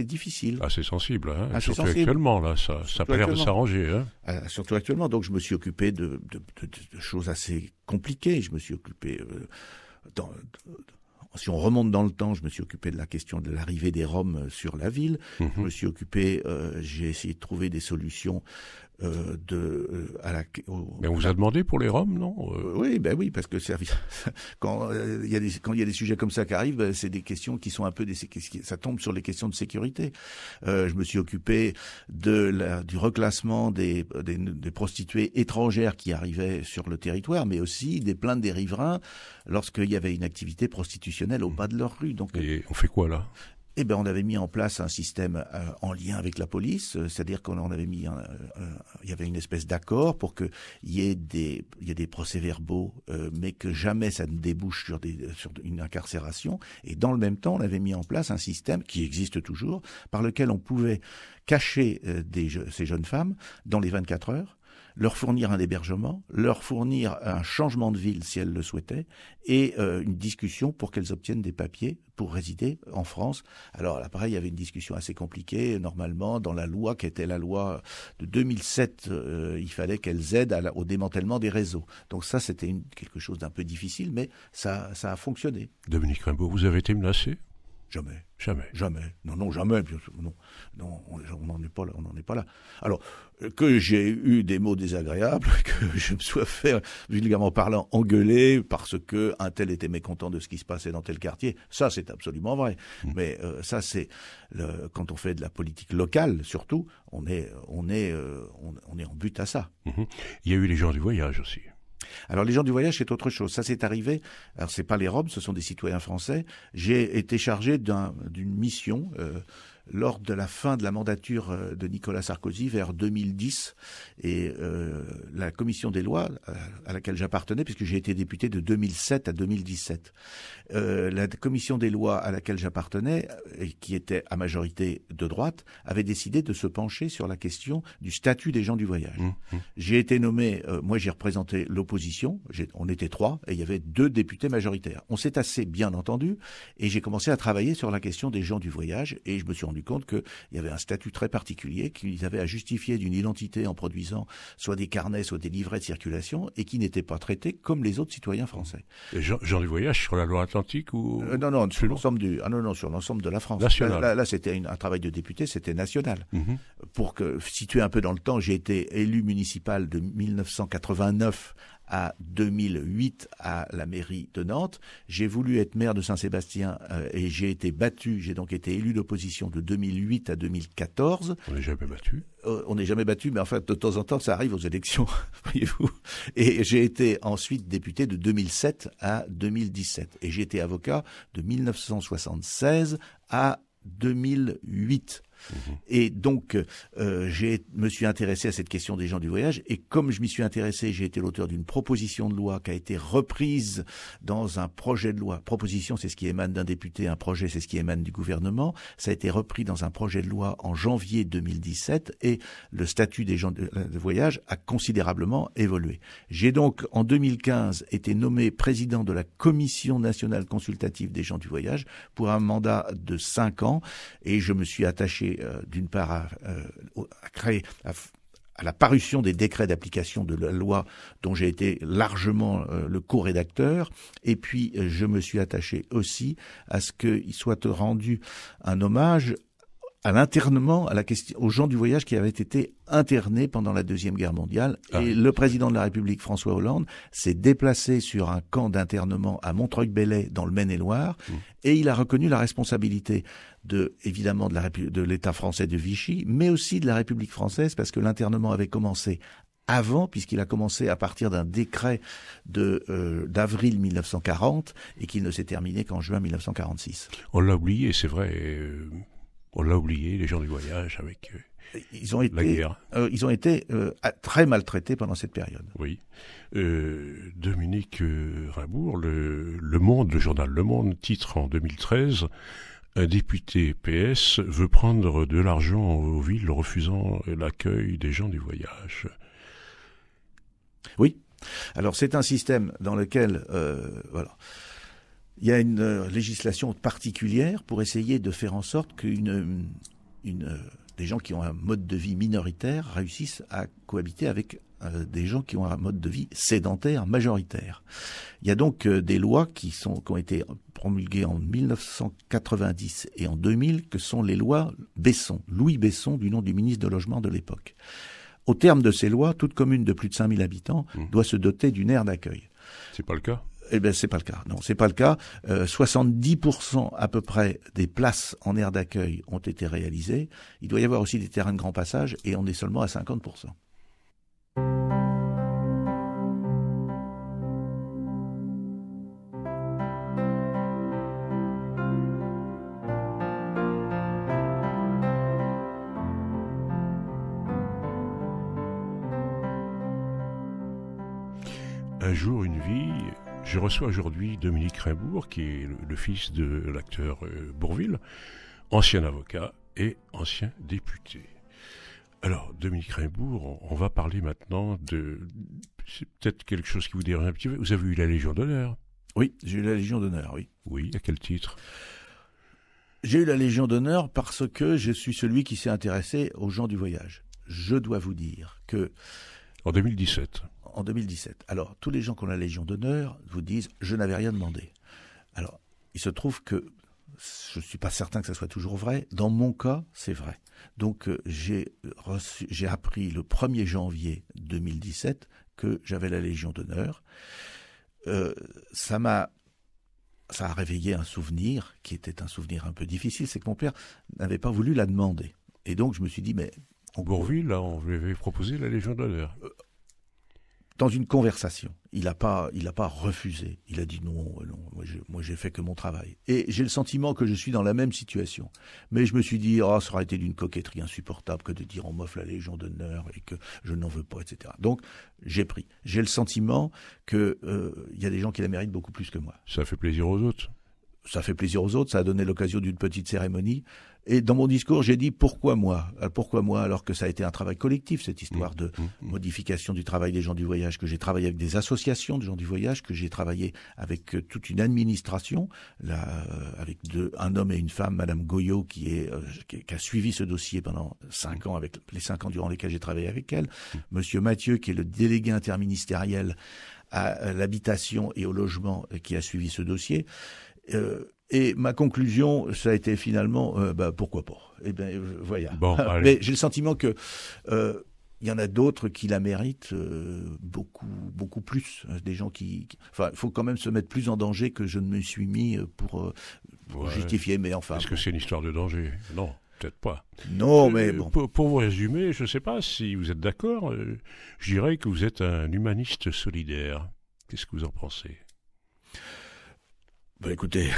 B: difficiles,
A: assez sensibles, hein.
B: Assez
A: surtout
B: sensibles.
A: Actuellement là, ça n'a pas l'air de s'arranger, hein.
B: Surtout actuellement. Donc je me suis occupé de choses assez compliquées. Je me suis occupé si on remonte dans le temps, je me suis occupé de la question de l'arrivée des Roms sur la ville. Je me suis occupé, j'ai essayé de trouver des solutions
A: Mais on vous a demandé pour les Roms, non
B: Oui, parce que quand il y a des sujets comme ça qui arrivent, c'est des questions qui sont un peu ça tombe sur les questions de sécurité. Je me suis occupé du reclassement des prostituées étrangères qui arrivaient sur le territoire, mais aussi des plaintes des riverains lorsqu'il y avait une activité prostitutionnelle au bas de leur rue. Donc,
A: et on fait quoi là ?
B: Eh ben, on avait mis en place un système en lien avec la police, c'est-à-dire qu'on avait il y avait une espèce d'accord pour que il y ait des procès-verbaux, mais que jamais ça ne débouche sur une incarcération. Et dans le même temps, on avait mis en place un système qui existe toujours, par lequel on pouvait cacher ces jeunes femmes dans les 24 heures, leur fournir un hébergement, leur fournir un changement de ville si elles le souhaitaient, et une discussion pour qu'elles obtiennent des papiers pour résider en France. Alors là, pareil, il y avait une discussion assez compliquée. Normalement, dans la loi qui était la loi de 2007, il fallait qu'elles aident au démantèlement des réseaux. Donc ça, c'était quelque chose d'un peu difficile, mais ça a fonctionné.
A: Dominique Rimbaud, vous avez été menacé ?
B: Jamais. Non, jamais. Non, on n'en est pas là. Alors, que j'ai eu des mots désagréables, que je me sois fait, vulgairement parlant, engueuler parce que un tel était mécontent de ce qui se passait dans tel quartier, ça c'est absolument vrai. Mais ça c'est quand on fait de la politique locale, surtout, on est en but à ça.
A: Il y a eu les gens du voyage aussi.
B: Alors les gens du voyage, c'est autre chose. Ça c'est arrivé. Alors c'est pas les Roms, ce sont des citoyens français. J'ai été chargé d'une mission lors de la fin de la mandature de Nicolas Sarkozy vers 2010, et la commission des lois à laquelle j'appartenais, puisque j'ai été député de 2007 à 2017, la commission des lois à laquelle j'appartenais, et qui était à majorité de droite, avait décidé de se pencher sur la question du statut des gens du voyage. J'ai été nommé, moi j'ai représenté l'opposition, on était 3 et il y avait 2 députés majoritaires. On s'est assez bien entendu et j'ai commencé à travailler sur la question des gens du voyage, et je me suis rendu rendu compte qu'il y avait un statut très particulier, qu'ils avaient à justifier d'une identité en produisant soit des carnets, soit des livrets de circulation, et qui n'étaient pas traités comme les autres citoyens français.
A: Et gens du voyage sur la Loire-Atlantique ou
B: non, sur l'ensemble sur l'ensemble de la France. Là, c'était un travail de député, c'était national. Pour que situer un peu dans le temps, j'ai été élu municipal de 1989 à 2008 à la mairie de Nantes. J'ai voulu être maire de Saint-Sébastien et j'ai été battu. J'ai donc été élu d'opposition de 2008 à 2014.
A: On n'est jamais battu.
B: On n'est jamais battu, mais enfin de temps en temps ça arrive aux élections, voyez-vous. Et j'ai été ensuite député de 2007 à 2017. Et j'ai été avocat de 1976 à 2008. Et donc, me suis intéressé à cette question des gens du voyage. Et comme je m'y suis intéressé, j'ai été l'auteur d'une proposition de loi qui a été reprise dans un projet de loi. Proposition, c'est ce qui émane d'un député. Un projet, c'est ce qui émane du gouvernement. Ça a été repris dans un projet de loi en janvier 2017. Et le statut des gens de voyage a considérablement évolué. J'ai donc, en 2015, été nommé président de la Commission nationale consultative des gens du voyage pour un mandat de 5 ans. Et je me suis attaché d'une part à la parution des décrets d'application de la loi dont j'ai été largement le co-rédacteur, et puis je me suis attaché aussi à ce qu'il soit rendu un hommage à l'internement, aux gens du voyage qui avaient été internés pendant la Deuxième Guerre mondiale. Et le président de la République, François Hollande, s'est déplacé sur un camp d'internement à Montreuil-Bellay, dans le Maine-et-Loire, et il a reconnu la responsabilité évidemment de l'État français de Vichy, mais aussi de la République française, parce que l'internement avait commencé avant, puisqu'il a commencé à partir d'un décret d'avril 1940, et qu'il ne s'est terminé qu'en juin 1946.
A: On l'a oublié, c'est vrai. On l'a oublié, les gens du voyage, avec la guerre.
B: Ils ont été très maltraités pendant cette période.
A: Oui. Dominique Raimbourg, le Monde, le journal Le Monde, titre en 2013, un député PS veut prendre de l'argent aux villes refusant l'accueil des gens du voyage.
B: Oui. Alors c'est un système dans lequel, il y a une législation particulière pour essayer de faire en sorte que des gens qui ont un mode de vie minoritaire réussissent à cohabiter avec des gens qui ont un mode de vie sédentaire majoritaire. Il y a donc des lois qui ont été promulguées en 1990 et en 2000, que sont les lois Besson, Louis Besson, du nom du ministre de Logement de l'époque. Au terme de ces lois, toute commune de plus de 5000 habitants doit se doter d'une aire d'accueil.
A: C'est pas le cas ?
B: Eh bien, c'est pas le cas. Non, c'est pas le cas. 70% à peu près des places en aire d'accueil ont été réalisées. Il doit y avoir aussi des terrains de grand passage et on est seulement à 50%.
A: Un jour, une vie. Je reçois aujourd'hui Dominique Raimbourg, qui est le fils de l'acteur Bourvil, ancien avocat et ancien député. Alors, Dominique Raimbourg, on va parler maintenant c'est peut-être quelque chose qui vous dérange un petit peu. Vous avez eu la Légion d'honneur ?
B: Oui, j'ai eu la Légion d'honneur, oui.
A: Oui, à quel titre ?
B: J'ai eu la Légion d'honneur parce que je suis celui qui s'est intéressé aux gens du voyage. Je dois vous dire que...
A: En 2017.
B: En 2017. Alors, tous les gens qui ont la Légion d'honneur vous disent « je n'avais rien demandé ». Alors, il se trouve que je ne suis pas certain que ça soit toujours vrai. Dans mon cas, c'est vrai. Donc, j'ai appris le 1er janvier 2017 que j'avais la Légion d'honneur. Ça a réveillé un souvenir qui était un souvenir un peu difficile, c'est que mon père n'avait pas voulu la demander. Et donc, je me suis dit, mais...
A: Bourvil, là, on lui avait proposé la Légion d'honneur.
B: Dans une conversation, il n'a pas refusé. Il a dit non, moi j'ai fait que mon travail. Et j'ai le sentiment que je suis dans la même situation. Mais je me suis dit, ça aurait été d'une coquetterie insupportable que de dire on m'offre la Légion d'honneur et que je n'en veux pas, etc. Donc j'ai pris. J'ai le sentiment que y a des gens qui la méritent beaucoup plus que moi.
A: Ça fait plaisir aux autres.
B: ça fait plaisir aux autres, ça a donné l'occasion d'une petite cérémonie. Et dans mon discours, j'ai dit pourquoi moi alors que ça a été un travail collectif, cette histoire de modification du travail des gens du voyage, que j'ai travaillé avec des associations de gens du voyage, que j'ai travaillé avec toute une administration, avec un homme et une femme, Madame Goyot, qui a suivi ce dossier pendant 5 ans, avec les 5 ans durant lesquels j'ai travaillé avec elle, Monsieur Mathieu, qui est le délégué interministériel à l'habitation et au logement, qui a suivi ce dossier. Et ma conclusion, ça a été finalement, pourquoi pas. Eh bien, voilà.
A: Bon,
B: mais j'ai le sentiment que il y en a d'autres qui la méritent beaucoup plus. Des gens enfin, il faut quand même se mettre plus en danger que je ne me suis mis pour justifier. Mais enfin.
A: Est-ce que c'est une histoire de danger? Non. Peut-être pas.
B: Non, mais bon.
A: Pour vous résumer, je ne sais pas si vous êtes d'accord, je dirais que vous êtes un humaniste solidaire. Qu'est-ce que vous en pensez?
B: Écoutez,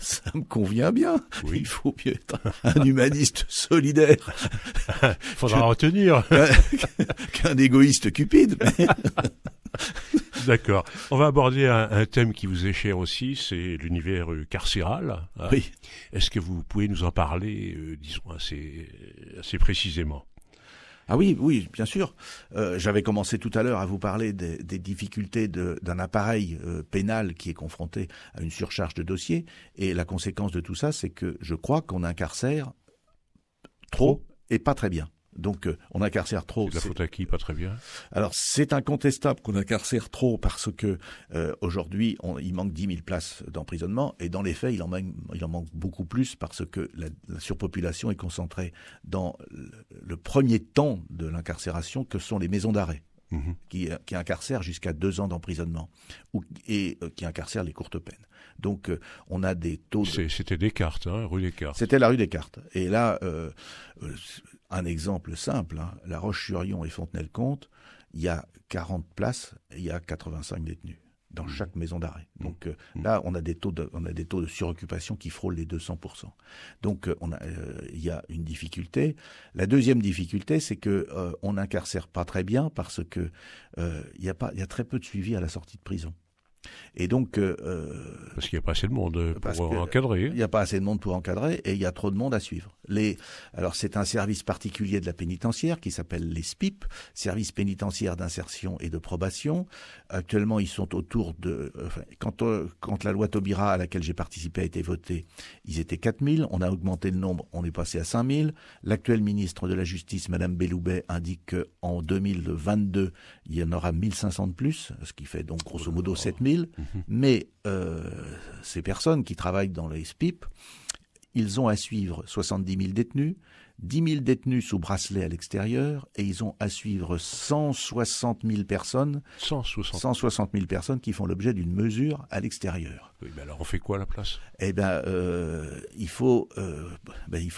B: ça me convient bien.
A: Oui.
B: Il faut bien être un humaniste solidaire.
A: Faudra retenir.
B: Qu'un égoïste cupide.
A: D'accord. On va aborder un thème qui vous est cher aussi, c'est l'univers carcéral.
B: Oui.
A: Est-ce que vous pouvez nous en parler, disons, assez précisément?
B: Ah oui, bien sûr. J'avais commencé tout à l'heure à vous parler des difficultés d'un appareil pénal qui est confronté à une surcharge de dossiers. Et la conséquence de tout ça, c'est que je crois qu'on incarcère trop et pas très bien. Donc on incarcère trop.
A: C'est de la faute à qui? Pas très bien.
B: Alors c'est incontestable qu'on incarcère trop parce que aujourd'hui il manque 10 000 places d'emprisonnement et dans les faits il en manque beaucoup plus parce que la surpopulation est concentrée dans le premier temps de l'incarcération que sont les maisons d'arrêt. Qui incarcèrent jusqu'à 2 ans d'emprisonnement et qui incarcèrent les courtes peines. Donc on a des taux
A: C'était Descartes, rue Descartes.
B: C'était la rue Descartes. Et là, un exemple simple, La Roche-sur-Yon et Fontenay-le-Comte, il y a 40 places et il y a 85 détenus dans chaque maison d'arrêt. Donc là, on a des taux de suroccupation qui frôlent les 200%. Donc il y a une difficulté. La deuxième difficulté, c'est que on n'incarcère pas très bien parce que il y a très peu de suivi à la sortie de prison. Et donc
A: parce qu'il n'y a pas assez de monde pour encadrer.
B: Il n'y a pas assez de monde pour encadrer et il y a trop de monde à suivre. Alors c'est un service particulier de la pénitentiaire qui s'appelle les SPIP, Services pénitentiaires d'insertion et de probation. Actuellement, ils sont autour de quand la loi Taubira à laquelle j'ai participé a été votée, ils étaient 4000, on a augmenté le nombre, on est passé à 5000. L'actuelle ministre de la Justice, Madame Belloubet, indique qu'en 2022, il y en aura 1500 de plus, ce qui fait donc grosso modo 7000. Mais ces personnes qui travaillent dans les SPIP, ils ont à suivre 70 000 détenus, 10 000 détenus sous bracelet à l'extérieur, et ils ont à suivre 160 000 personnes, 160 000 personnes qui font l'objet d'une mesure à l'extérieur.
A: Oui, mais alors on fait quoi à la place?
B: Eh ben, il faut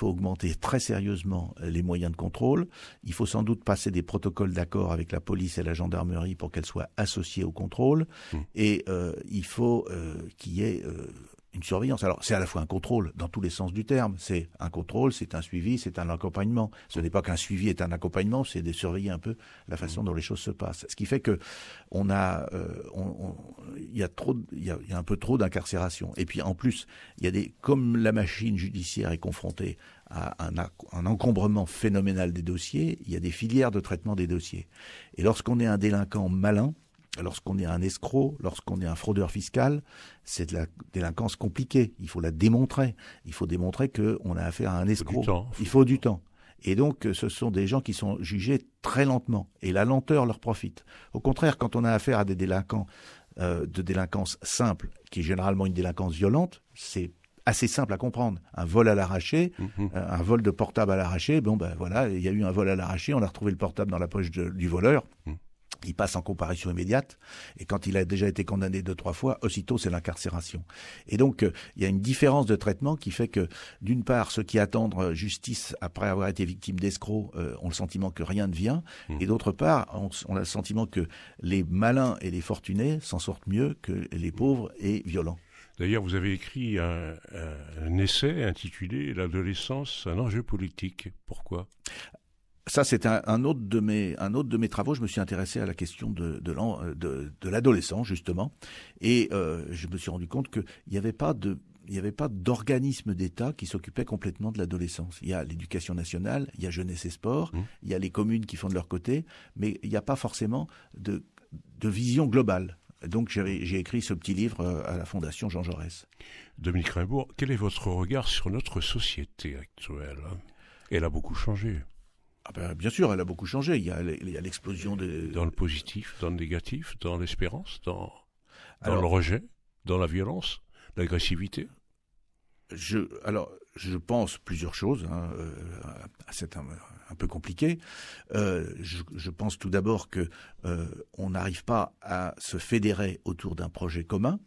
B: augmenter très sérieusement les moyens de contrôle. Il faut sans doute passer des protocoles d'accord avec la police et la gendarmerie pour qu'elles soient associées au contrôle. Et il faut qu'il y ait une surveillance. Alors, c'est à la fois un contrôle dans tous les sens du terme. C'est un contrôle, c'est un suivi, c'est un accompagnement. Ce n'est pas qu'un suivi est un accompagnement, c'est de surveiller un peu la façon dont les choses se passent. Ce qui fait que il y a un peu trop d'incarcération. Et puis, en plus, comme la machine judiciaire est confrontée à un encombrement phénoménal des dossiers, il y a des filières de traitement des dossiers. Et lorsqu'on est un délinquant malin, lorsqu'on est un escroc, lorsqu'on est un fraudeur fiscal, c'est de la délinquance compliquée. Il faut la démontrer. Il faut démontrer qu'on a affaire à un escroc. Il faut du temps. Et donc, ce sont des gens qui sont jugés très lentement. Et la lenteur leur profite. Au contraire, quand on a affaire à des délinquants de délinquance simple, qui est généralement une délinquance violente, c'est assez simple à comprendre. Un vol à l'arraché, un vol de portable à l'arraché, il y a eu un vol à l'arraché, on a retrouvé le portable dans la poche du voleur. Il passe en comparution immédiate, et quand il a déjà été condamné 2-3 fois, aussitôt c'est l'incarcération. Et donc il y a une différence de traitement qui fait que, d'une part, ceux qui attendent justice après avoir été victimes d'escrocs ont le sentiment que rien ne vient, et d'autre part, on a le sentiment que les malins et les fortunés s'en sortent mieux que les pauvres et violents.
A: D'ailleurs, vous avez écrit un essai intitulé « L'adolescence, un enjeu politique ». Pourquoi ?
B: Ça, c'est un autre de mes travaux. Je me suis intéressé à la question de l'adolescent, justement, et je me suis rendu compte qu'il n'y avait pas d'organisme d'État qui s'occupait complètement de l'adolescence. Il y a l'éducation nationale, il y a jeunesse et sport, il y a les communes qui font de leur côté, mais il n'y a pas forcément de vision globale. Donc j'ai écrit ce petit livre à la Fondation Jean Jaurès.
A: Dominique Raimbourg, quel est votre regard sur notre société actuelle ? Elle a beaucoup changé.
B: Bien sûr, elle a beaucoup changé. Il y a l'explosion de...
A: Dans le positif, dans le négatif, dans l'espérance, dans le rejet, dans la violence, l'agressivité.
B: Je pense plusieurs choses. C'est un peu compliqué. Je pense tout d'abord que on n'arrive pas à se fédérer autour d'un projet commun.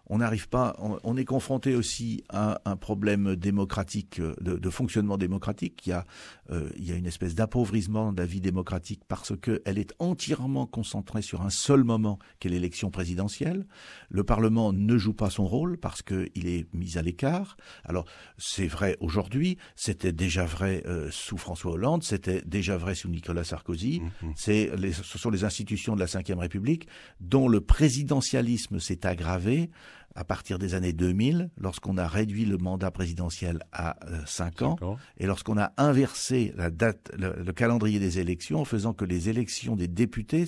B: On n'arrive pas. On est confronté aussi à un problème démocratique, de fonctionnement démocratique. Il y a une espèce d'appauvrissement de la vie démocratique parce que elle est entièrement concentrée sur un seul moment, qu'est l'élection présidentielle. Le Parlement ne joue pas son rôle parce que il est mis à l'écart. Alors c'est vrai aujourd'hui, c'était déjà vrai sous François Hollande, c'était déjà vrai sous Nicolas Sarkozy. Ce sont les institutions de la Ve République dont le présidentialisme s'est aggravé à partir des années 2000, lorsqu'on a réduit le mandat présidentiel à 5 ans, et lorsqu'on a inversé la date, le calendrier des élections, en faisant que les élections des députés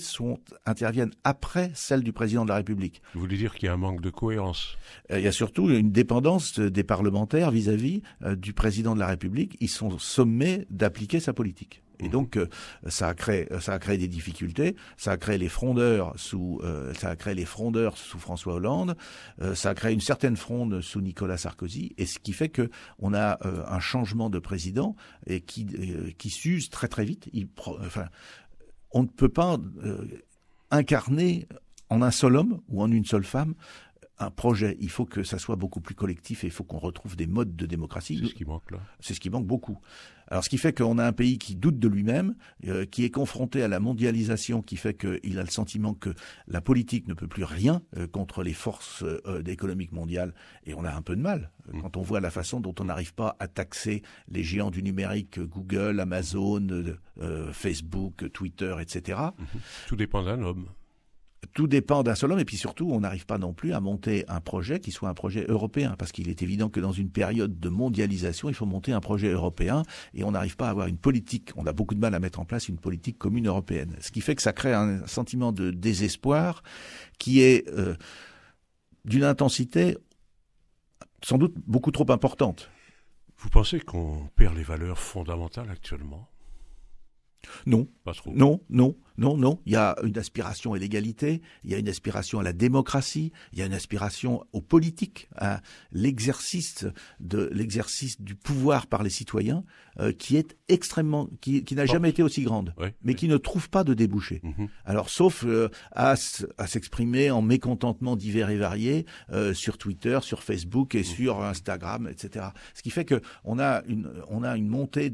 B: interviennent après celles du président de la République.
A: Vous voulez dire qu'il y a un manque de cohérence ?
B: Il y a surtout une dépendance des parlementaires vis-à-vis du président de la République. Ils sont sommés d'appliquer sa politique. Et donc ça a créé des difficultés, ça a créé les frondeurs sous François Hollande, ça a créé une certaine fronde sous Nicolas Sarkozy, et ce qui fait que on a un changement de président et qui s'use très très vite. On ne peut pas incarner en un seul homme ou en une seule femme un projet. Il faut que ça soit beaucoup plus collectif et il faut qu'on retrouve des modes de démocratie.
A: C'est ce qui manque là.
B: C'est ce qui manque beaucoup. Alors ce qui fait qu'on a un pays qui doute de lui-même, qui est confronté à la mondialisation, qui fait qu'il a le sentiment que la politique ne peut plus rien contre les forces économiques mondiales, et on a un peu de mal quand on voit la façon dont on n'arrive pas à taxer les géants du numérique, Google, Amazon, Facebook, Twitter, etc.
A: Tout dépend d'un homme.
B: Tout dépend d'un seul homme, et puis surtout, on n'arrive pas non plus à monter un projet qui soit un projet européen, parce qu'il est évident que dans une période de mondialisation, il faut monter un projet européen, et on n'arrive pas à avoir une politique, on a beaucoup de mal à mettre en place une politique commune européenne. Ce qui fait que ça crée un sentiment de désespoir qui est d'une intensité sans doute beaucoup trop importante.
A: Vous pensez qu'on perd les valeurs fondamentales actuellement ?
B: Non.
A: Pas trop.
B: Non. Il y a une aspiration à l'égalité, il y a une aspiration à la démocratie, il y a une aspiration au politique, à l'exercice du pouvoir par les citoyens, qui est extrêmement, qui n'a jamais été aussi grande, mais qui ne trouve pas de débouché. Alors, sauf à s'exprimer en mécontentement divers et variés sur Twitter, sur Facebook et sur Instagram, etc. Ce qui fait que on a une montée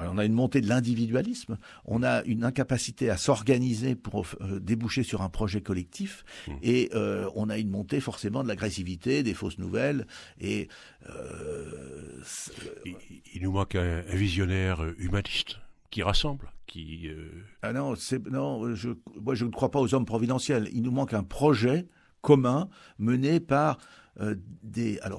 B: on a une montée de l'individualisme, on a une incapacité à s'organiser pour déboucher sur un projet collectif, et on a une montée forcément de l'agressivité, des fausses nouvelles, et
A: il nous manque un visionnaire humaniste qui rassemble,
B: moi je ne crois pas aux hommes providentiels. Il nous manque un projet commun mené par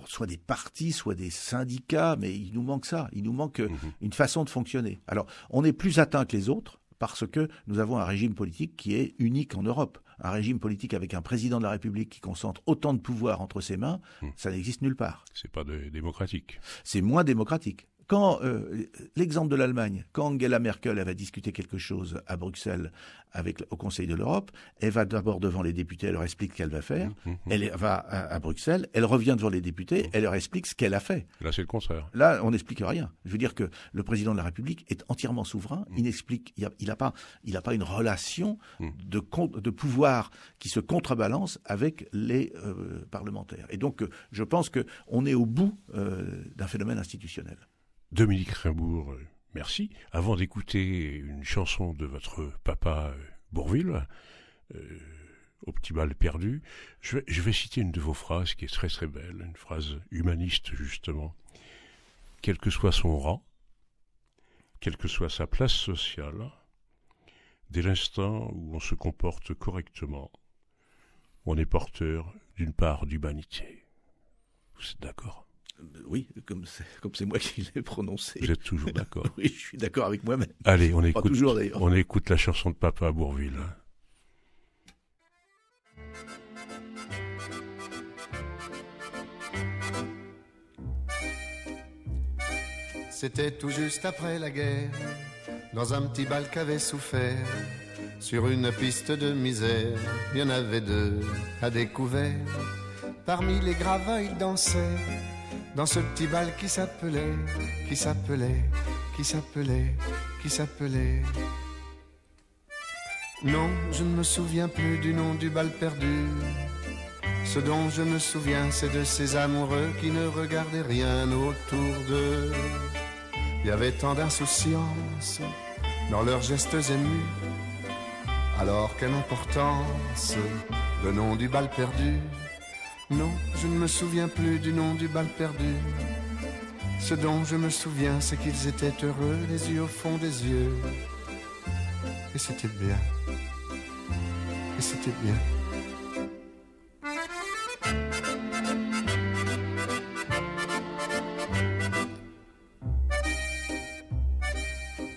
B: soit des partis, soit des syndicats, mais il nous manque ça. Il nous manque une façon de fonctionner. Alors, on est plus atteint que les autres parce que nous avons un régime politique qui est unique en Europe. Un régime politique avec un président de la République qui concentre autant de pouvoir entre ses mains, ça n'existe nulle part.
A: C'est pas démocratique.
B: C'est moins démocratique. Quand l'exemple de l'Allemagne, quand Angela Merkel va discuter quelque chose à Bruxelles au Conseil de l'Europe, elle va d'abord devant les députés, elle leur explique ce qu'elle va faire. Elle va à Bruxelles, elle revient devant les députés, elle leur explique ce qu'elle a fait.
A: Là, c'est le contraire.
B: Là, on n'explique rien. Je veux dire que le président de la République est entièrement souverain. Il n'explique, il n'a pas une relation de pouvoir qui se contrebalance avec les parlementaires. Et donc, je pense que on est au bout d'un phénomène institutionnel.
A: Dominique Raimbourg, merci. Avant d'écouter une chanson de votre papa Bourvil, Au petit bal perdu, je vais citer une de vos phrases qui est très très belle, une phrase humaniste justement. Quel que soit son rang, quelle que soit sa place sociale, dès l'instant où on se comporte correctement, on est porteur d'une part d'humanité. Vous êtes d'accord?
B: Oui, comme c'est moi qui l'ai prononcé.
A: Vous êtes toujours d'accord?
B: Oui, je suis d'accord avec moi-même.
A: Allez,
B: Pas toujours, d'ailleurs.
A: on écoute la chanson de Papa à Bourvil.
D: C'était tout juste après la guerre, dans un petit bal qu'avait souffert. Sur une piste de misère, il y en avait deux à découvert. Parmi les gravats, ils dansaient dans ce petit bal qui s'appelait. Non, je ne me souviens plus du nom du bal perdu. Ce dont je me souviens, c'est de ces amoureux qui ne regardaient rien autour d'eux. Il y avait tant d'insouciance dans leurs gestes émus. Alors quelle importance, le nom du bal perdu. Non, je ne me souviens plus du nom du bal perdu. Ce dont je me souviens, c'est qu'ils étaient heureux, les yeux au fond des yeux. Et c'était bien. Et c'était bien.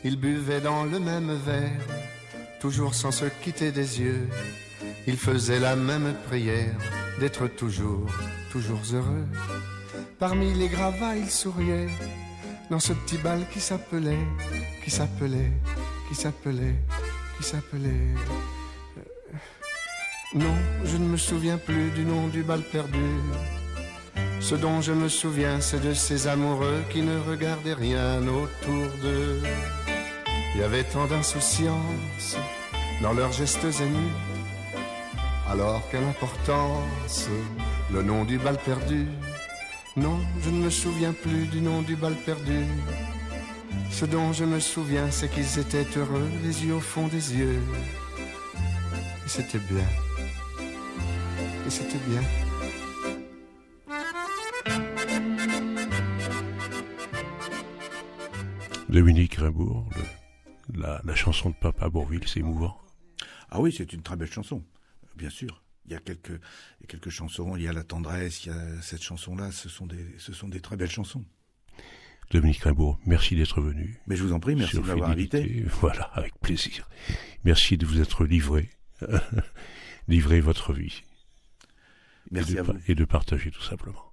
D: Ils buvaient dans le même verre, toujours sans se quitter des yeux. Ils faisaient la même prière, d'être toujours heureux. Parmi les gravats, ils souriaient, dans ce petit bal qui s'appelait. Non, je ne me souviens plus du nom du bal perdu. Ce dont je me souviens, c'est de ces amoureux qui ne regardaient rien autour d'eux. Il y avait tant d'insouciance dans leurs gestes émus. Alors quelle importance, le nom du bal perdu. Non, je ne me souviens plus du nom du bal perdu. Ce dont je me souviens, c'est qu'ils étaient heureux, les yeux au fond des yeux. Et c'était bien. Et c'était bien.
A: Dominique Rimbourg, la chanson de Papa à Bourvil, c'est émouvant.
B: Ah oui, c'est une très belle chanson, bien sûr. Il y a quelques chansons, il y a la tendresse, il y a cette chanson-là, ce sont des très belles chansons.
A: Dominique Rimbourg, merci d'être venu.
B: Mais je vous en prie, merci de m'avoir invité.
A: Voilà, avec plaisir. Merci de vous être livré votre vie.
B: Merci à vous.
A: Et de partager tout simplement.